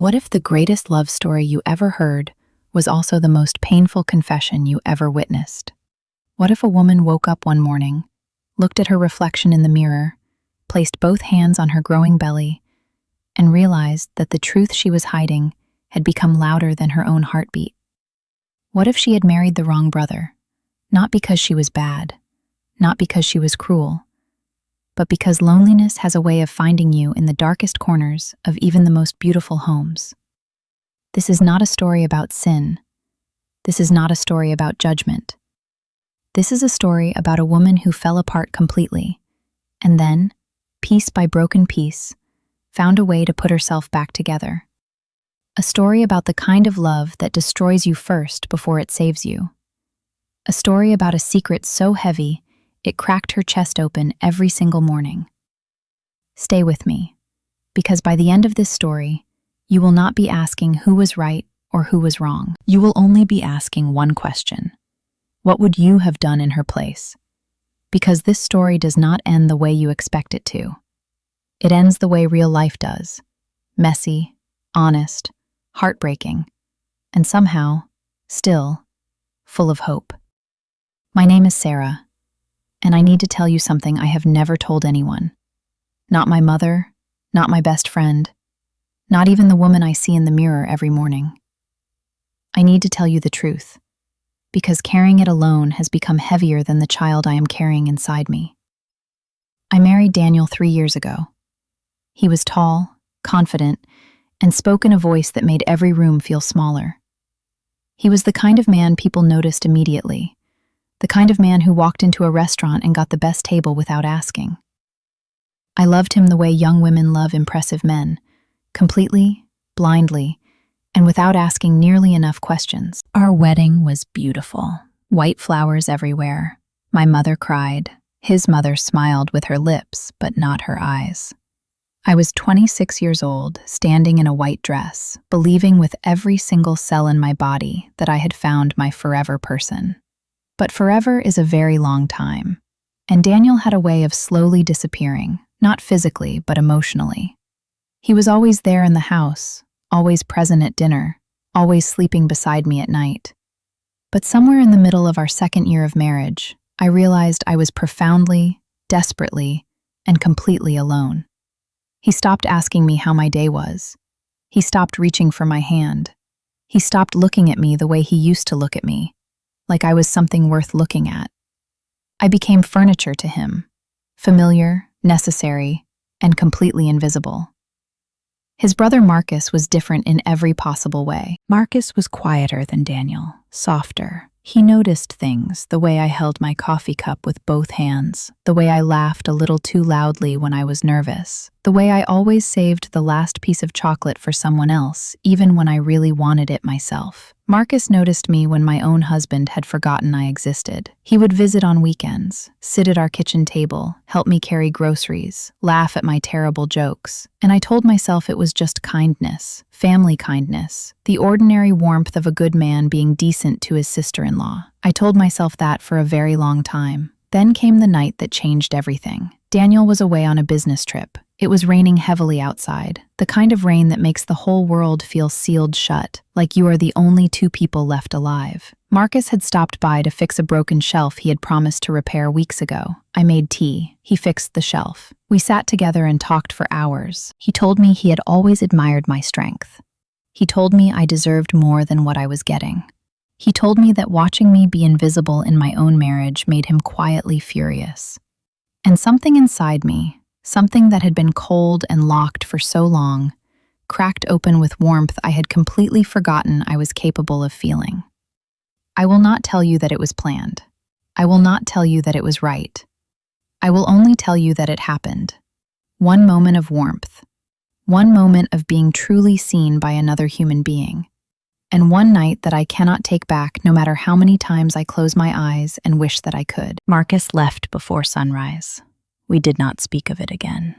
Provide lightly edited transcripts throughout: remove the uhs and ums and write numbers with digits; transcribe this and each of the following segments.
What if the greatest love story you ever heard was also the most painful confession you ever witnessed? What if a woman woke up one morning, looked at her reflection in the mirror, placed both hands on her growing belly, and realized that the truth she was hiding had become louder than her own heartbeat? What if she had married the wrong brother, not because she was bad, not because she was cruel, but because loneliness has a way of finding you in the darkest corners of even the most beautiful homes? This is not a story about sin. This is not a story about judgment. This is a story about a woman who fell apart completely, and then, piece by broken piece, found a way to put herself back together. A story about the kind of love that destroys you first before it saves you. A story about a secret so heavy it cracked her chest open every single morning. Stay with me, because by the end of this story, you will not be asking who was right or who was wrong. You will only be asking one question: what would you have done in her place? Because this story does not end the way you expect it to. It ends the way real life does: messy, honest, heartbreaking, and somehow, still, full of hope. My name is Sarah, and I need to tell you something I have never told anyone. Not my mother, not my best friend, not even the woman I see in the mirror every morning. I need to tell you the truth, because carrying it alone has become heavier than the child I am carrying inside me. I married Daniel 3 years ago. He was tall, confident, and spoke in a voice that made every room feel smaller. He was the kind of man people noticed immediately, the kind of man who walked into a restaurant and got the best table without asking. I loved him the way young women love impressive men, completely, blindly, and without asking nearly enough questions. Our wedding was beautiful. White flowers everywhere. My mother cried. His mother smiled with her lips, but not her eyes. I was 26 years old, standing in a white dress, believing with every single cell in my body that I had found my forever person. But forever is a very long time, and Daniel had a way of slowly disappearing, not physically, but emotionally. He was always there in the house, always present at dinner, always sleeping beside me at night. But somewhere in the middle of our second year of marriage, I realized I was profoundly, desperately, and completely alone. He stopped asking me how my day was. He stopped reaching for my hand. He stopped looking at me the way he used to look at me, like I was something worth looking at. I became furniture to him, familiar, necessary, and completely invisible. His brother Marcus was different in every possible way. Marcus was quieter than Daniel, softer. He noticed things, the way I held my coffee cup with both hands, the way I laughed a little too loudly when I was nervous, the way I always saved the last piece of chocolate for someone else, even when I really wanted it myself. Marcus noticed me when my own husband had forgotten I existed. He would visit on weekends, sit at our kitchen table, help me carry groceries, laugh at my terrible jokes. And I told myself it was just kindness, family kindness, the ordinary warmth of a good man being decent to his sister-in-law. I told myself that for a very long time. Then came the night that changed everything. Daniel was away on a business trip. It was raining heavily outside, the kind of rain that makes the whole world feel sealed shut, like you are the only two people left alive. Marcus had stopped by to fix a broken shelf he had promised to repair weeks ago. I made tea. He fixed the shelf. We sat together and talked for hours. He told me he had always admired my strength. He told me I deserved more than what I was getting. He told me that watching me be invisible in my own marriage made him quietly furious. And something inside me, something that had been cold and locked for so long, cracked open with warmth I had completely forgotten I was capable of feeling. I will not tell you that it was planned. I will not tell you that it was right. I will only tell you that it happened. One moment of warmth. One moment of being truly seen by another human being. And one night that I cannot take back no matter how many times I close my eyes and wish that I could. Marcus left before sunrise. We did not speak of it again.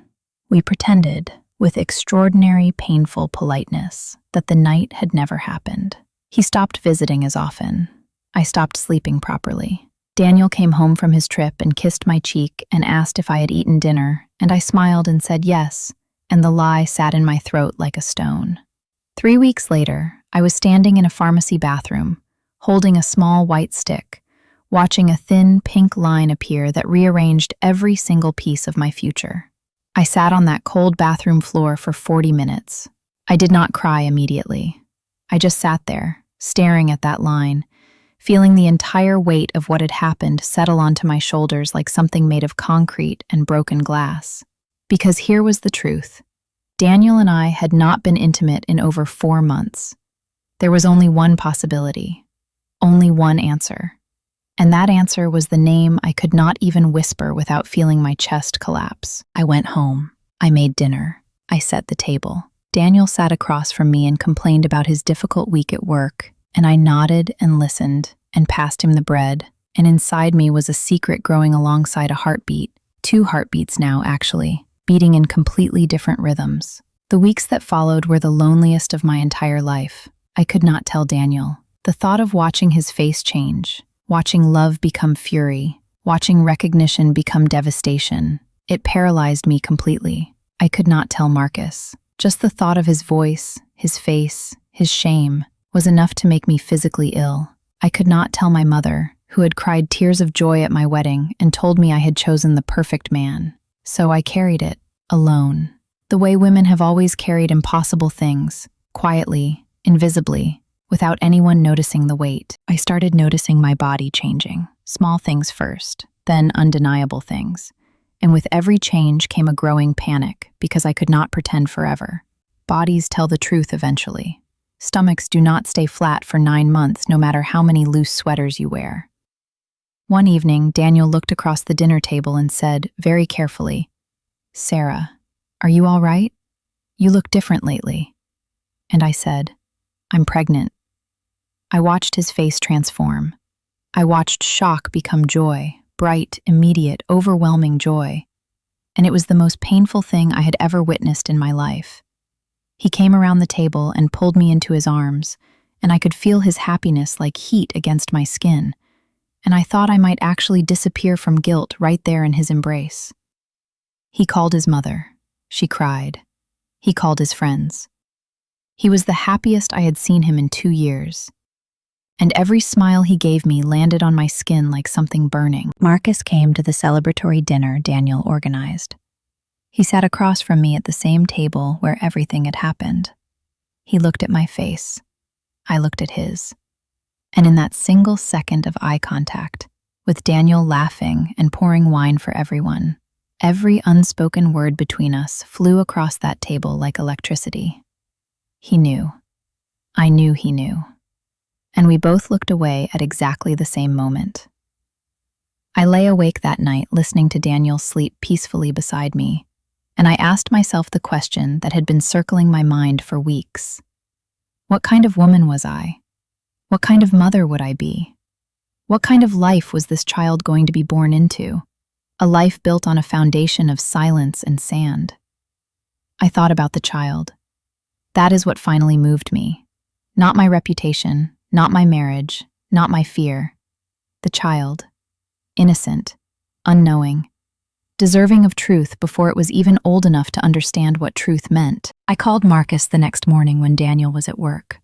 We pretended, with extraordinary painful politeness, that the night had never happened. He stopped visiting as often. I stopped sleeping properly. Daniel came home from his trip and kissed my cheek and asked if I had eaten dinner, and I smiled and said yes, and the lie sat in my throat like a stone. 3 weeks later, I was standing in a pharmacy bathroom, holding a small white stick, watching a thin pink line appear that rearranged every single piece of my future. I sat on that cold bathroom floor for 40 minutes. I did not cry immediately. I just sat there, staring at that line, feeling the entire weight of what had happened settle onto my shoulders like something made of concrete and broken glass. Because here was the truth. Daniel and I had not been intimate in over 4 months. There was only one possibility, only one answer. And that answer was the name I could not even whisper without feeling my chest collapse. I went home. I made dinner. I set the table. Daniel sat across from me and complained about his difficult week at work, and I nodded and listened and passed him the bread, and inside me was a secret growing alongside a heartbeat, 2 heartbeats now, actually, beating in completely different rhythms. The weeks that followed were the loneliest of my entire life. I could not tell Daniel. The thought of watching his face change, watching love become fury, watching recognition become devastation, it paralyzed me completely. I could not tell Marcus. Just the thought of his voice, his face, his shame, was enough to make me physically ill. I could not tell my mother, who had cried tears of joy at my wedding and told me I had chosen the perfect man. So I carried it, alone. The way women have always carried impossible things, quietly, invisibly, without anyone noticing the weight. I started noticing my body changing. Small things first, then undeniable things. And with every change came a growing panic, because I could not pretend forever. Bodies tell the truth eventually. Stomachs do not stay flat for 9 months, no matter how many loose sweaters you wear. One evening, Daniel looked across the dinner table and said, very carefully, "Sarah, are you all right? You look different lately." And I said, "I'm pregnant." I watched his face transform. I watched shock become joy, bright, immediate, overwhelming joy. And it was the most painful thing I had ever witnessed in my life. He came around the table and pulled me into his arms, and I could feel his happiness like heat against my skin, and I thought I might actually disappear from guilt right there in his embrace. He called his mother. She cried. He called his friends. He was the happiest I had seen him in 2 years. And every smile he gave me landed on my skin like something burning. Marcus came to the celebratory dinner Daniel organized. He sat across from me at the same table where everything had happened. He looked at my face. I looked at his. And in that single second of eye contact, with Daniel laughing and pouring wine for everyone, every unspoken word between us flew across that table like electricity. He knew. I knew he knew. And we both looked away at exactly the same moment. I lay awake that night listening to Daniel sleep peacefully beside me, and I asked myself the question that had been circling my mind for weeks. What kind of woman was I? What kind of mother would I be? What kind of life was this child going to be born into? A life built on a foundation of silence and sand. I thought about the child. That is what finally moved me. Not my reputation, not my marriage, not my fear. The child. Innocent, unknowing, deserving of truth before it was even old enough to understand what truth meant. I called Marcus the next morning when Daniel was at work.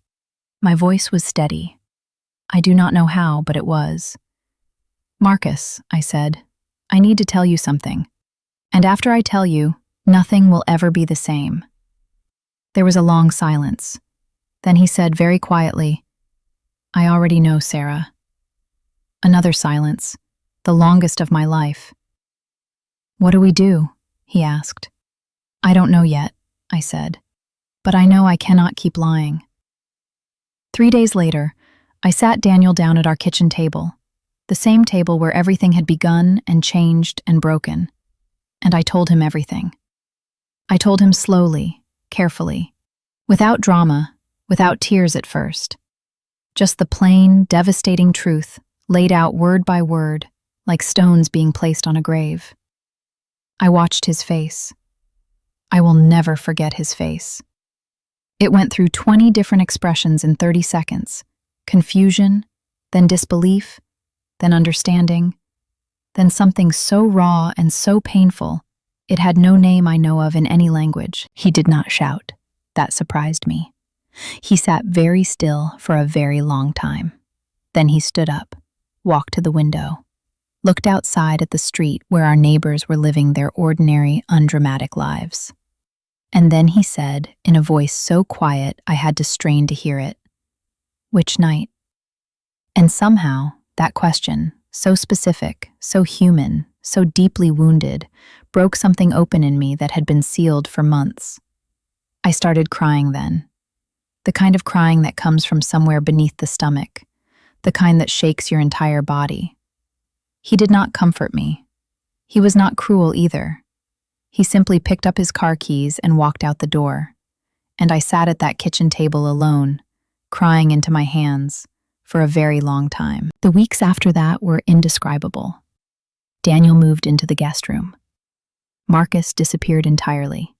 My voice was steady. I do not know how, but it was. "Marcus," I said, "I need to tell you something. And after I tell you, nothing will ever be the same." There was a long silence. Then he said very quietly, "I already know, Sarah." Another silence, the longest of my life. "What do we do?" he asked. "I don't know yet," I said, "but I know I cannot keep lying." 3 days later, I sat Daniel down at our kitchen table, the same table where everything had begun and changed and broken, and I told him everything. I told him slowly, carefully, without drama, without tears at first. Just the plain, devastating truth, laid out word by word, like stones being placed on a grave. I watched his face. I will never forget his face. It went through 20 different expressions in 30 seconds. Confusion, then disbelief, then understanding, then something so raw and so painful, it had no name I know of in any language. He did not shout. That surprised me. He sat very still for a very long time. Then he stood up, walked to the window, looked outside at the street where our neighbors were living their ordinary, undramatic lives. And then he said, in a voice so quiet I had to strain to hear it, "Which night?" And somehow, that question, so specific, so human, so deeply wounded, broke something open in me that had been sealed for months. I started crying then. The kind of crying that comes from somewhere beneath the stomach, the kind that shakes your entire body. He did not comfort me. He was not cruel either. He simply picked up his car keys and walked out the door. And I sat at that kitchen table alone, crying into my hands, for a very long time. The weeks after that were indescribable. Daniel moved into the guest room. Marcus disappeared entirely.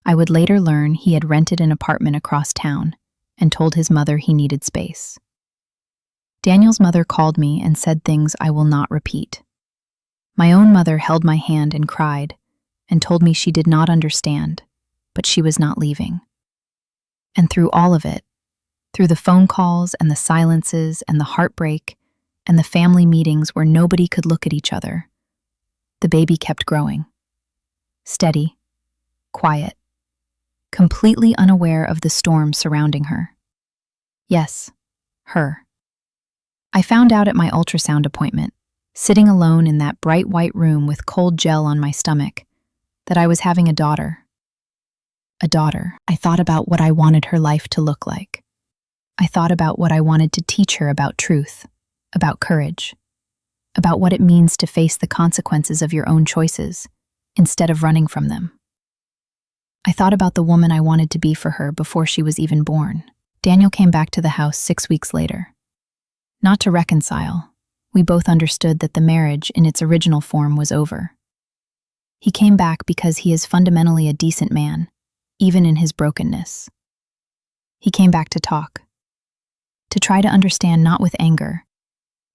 I would later learn he had rented an apartment across town and told his mother he needed space. Daniel's mother called me and said things I will not repeat. My own mother held my hand and cried and told me she did not understand, but she was not leaving. And through all of it, through the phone calls and the silences and the heartbreak and the family meetings where nobody could look at each other, the baby kept growing. Steady, quiet, completely unaware of the storm surrounding her. Yes, her. I found out at my ultrasound appointment, sitting alone in that bright white room with cold gel on my stomach, that I was having a daughter. A daughter. I thought about what I wanted her life to look like. I thought about what I wanted to teach her about truth, about courage, about what it means to face the consequences of your own choices instead of running from them. I thought about the woman I wanted to be for her before she was even born. Daniel came back to the house 6 weeks later. Not to reconcile, we both understood that the marriage in its original form was over. He came back because he is fundamentally a decent man, even in his brokenness. He came back to talk, to try to understand not with anger,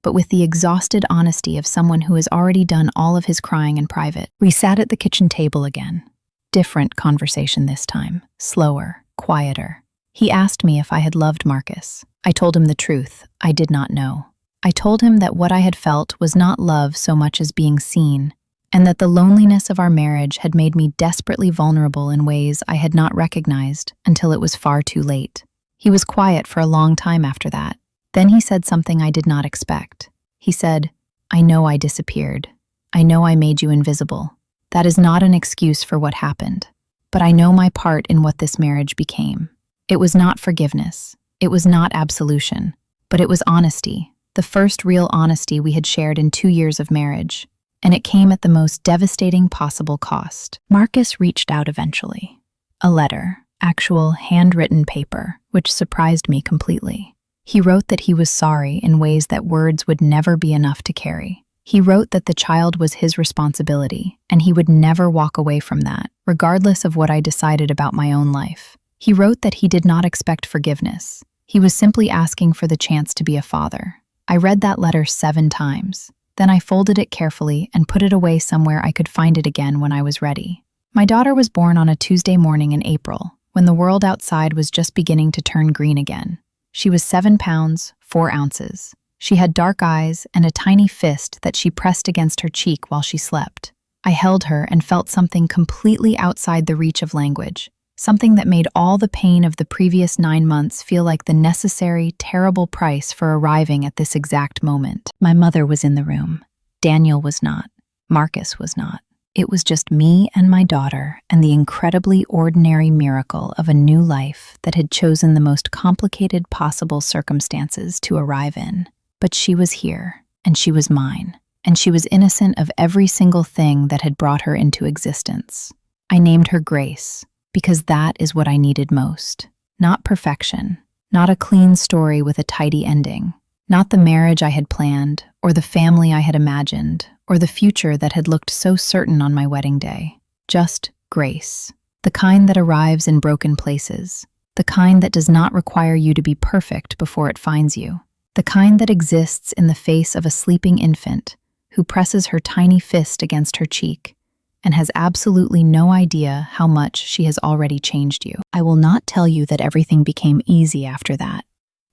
but with the exhausted honesty of someone who has already done all of his crying in private. We sat at the kitchen table again. Different conversation this time, slower, quieter. He asked me if I had loved Marcus. I told him the truth, I did not know. I told him that what I had felt was not love so much as being seen, and that the loneliness of our marriage had made me desperately vulnerable in ways I had not recognized until it was far too late. He was quiet for a long time after that. Then he said something I did not expect. He said, "I know I disappeared. I know I made you invisible. That is not an excuse for what happened. But I know my part in what this marriage became. It was not forgiveness. It was not absolution. But it was honesty, the first real honesty we had shared in 2 years of marriage. And it came at the most devastating possible cost." Marcus reached out eventually. A letter, actual handwritten paper, which surprised me completely. He wrote that he was sorry in ways that words would never be enough to carry. He wrote that the child was his responsibility, and he would never walk away from that, regardless of what I decided about my own life. He wrote that he did not expect forgiveness. He was simply asking for the chance to be a father. I read that letter 7 times. Then I folded it carefully and put it away somewhere I could find it again when I was ready. My daughter was born on a Tuesday morning in April, when the world outside was just beginning to turn green again. She was 7 pounds, 4 ounces. She had dark eyes and a tiny fist that she pressed against her cheek while she slept. I held her and felt something completely outside the reach of language, something that made all the pain of the previous 9 months feel like the necessary, terrible price for arriving at this exact moment. My mother was in the room. Daniel was not. Marcus was not. It was just me and my daughter and the incredibly ordinary miracle of a new life that had chosen the most complicated possible circumstances to arrive in. But she was here, and she was mine, and she was innocent of every single thing that had brought her into existence. I named her Grace, because that is what I needed most. Not perfection, not a clean story with a tidy ending, not the marriage I had planned, or the family I had imagined, or the future that had looked so certain on my wedding day. Just grace, the kind that arrives in broken places, the kind that does not require you to be perfect before it finds you, the kind that exists in the face of a sleeping infant who presses her tiny fist against her cheek and has absolutely no idea how much she has already changed you. I will not tell you that everything became easy after that.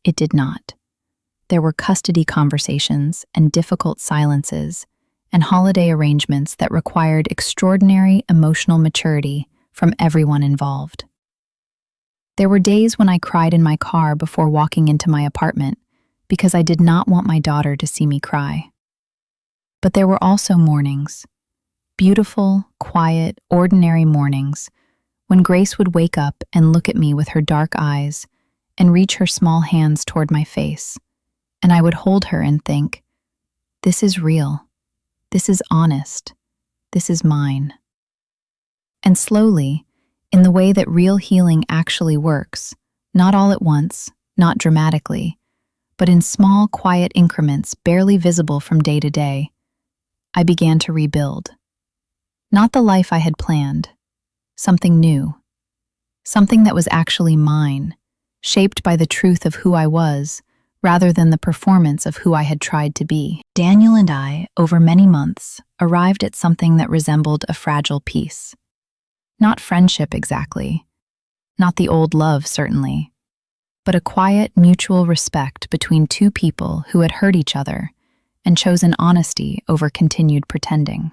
It did not. There were custody conversations and difficult silences and holiday arrangements that required extraordinary emotional maturity from everyone involved. There were days when I cried in my car before walking into my apartment because I did not want my daughter to see me cry. But there were also mornings, beautiful, quiet, ordinary mornings, when Grace would wake up and look at me with her dark eyes and reach her small hands toward my face, and I would hold her and think, "This is real. This is honest. This is mine." And slowly, in the way that real healing actually works, not all at once, not dramatically, but in small, quiet increments barely visible from day to day, I began to rebuild. Not the life I had planned, something new, something that was actually mine, shaped by the truth of who I was, rather than the performance of who I had tried to be. Daniel and I, over many months, arrived at something that resembled a fragile peace. Not friendship exactly, not the old love certainly, but a quiet mutual respect between two people who had hurt each other and chosen honesty over continued pretending.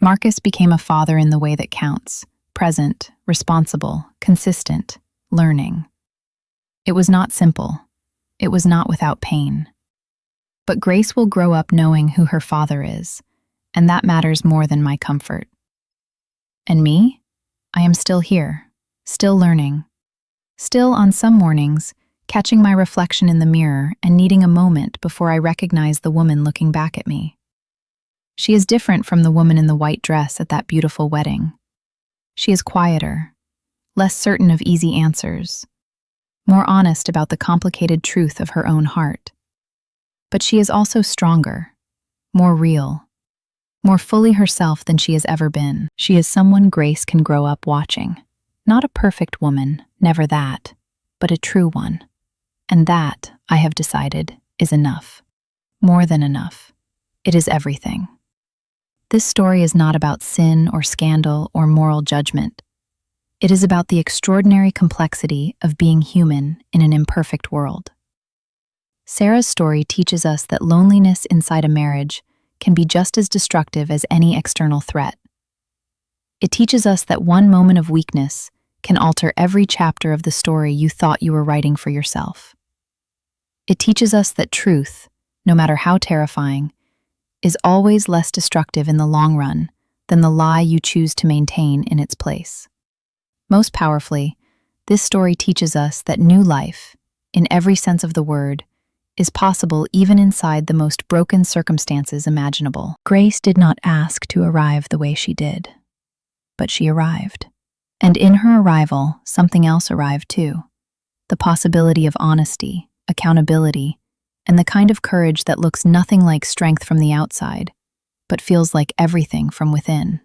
Marcus became a father in the way that counts, present, responsible, consistent, learning. It was not simple. It was not without pain. But Grace will grow up knowing who her father is, and that matters more than my comfort. And me? I am still here, still learning. Still, on some mornings, catching my reflection in the mirror and needing a moment before I recognize the woman looking back at me. She is different from the woman in the white dress at that beautiful wedding. She is quieter, less certain of easy answers, more honest about the complicated truth of her own heart. But she is also stronger, more real, more fully herself than she has ever been. She is someone Grace can grow up watching. Not a perfect woman, never that, but a true one. And that, I have decided, is enough. More than enough. It is everything. This story is not about sin or scandal or moral judgment. It is about the extraordinary complexity of being human in an imperfect world. Sarah's story teaches us that loneliness inside a marriage can be just as destructive as any external threat. It teaches us that one moment of weakness can alter every chapter of the story you thought you were writing for yourself. It teaches us that truth, no matter how terrifying, is always less destructive in the long run than the lie you choose to maintain in its place. Most powerfully, this story teaches us that new life, in every sense of the word, is possible even inside the most broken circumstances imaginable. Grace did not ask to arrive the way she did, but she arrived. And in her arrival, something else arrived too. The possibility of honesty, accountability, and the kind of courage that looks nothing like strength from the outside, but feels like everything from within.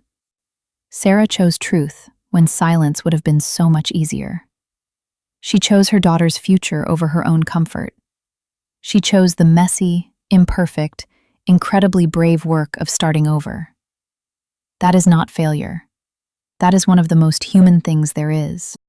Sarah chose truth when silence would have been so much easier. She chose her daughter's future over her own comfort. She chose the messy, imperfect, incredibly brave work of starting over. That is not failure. That is one of the most human things there is.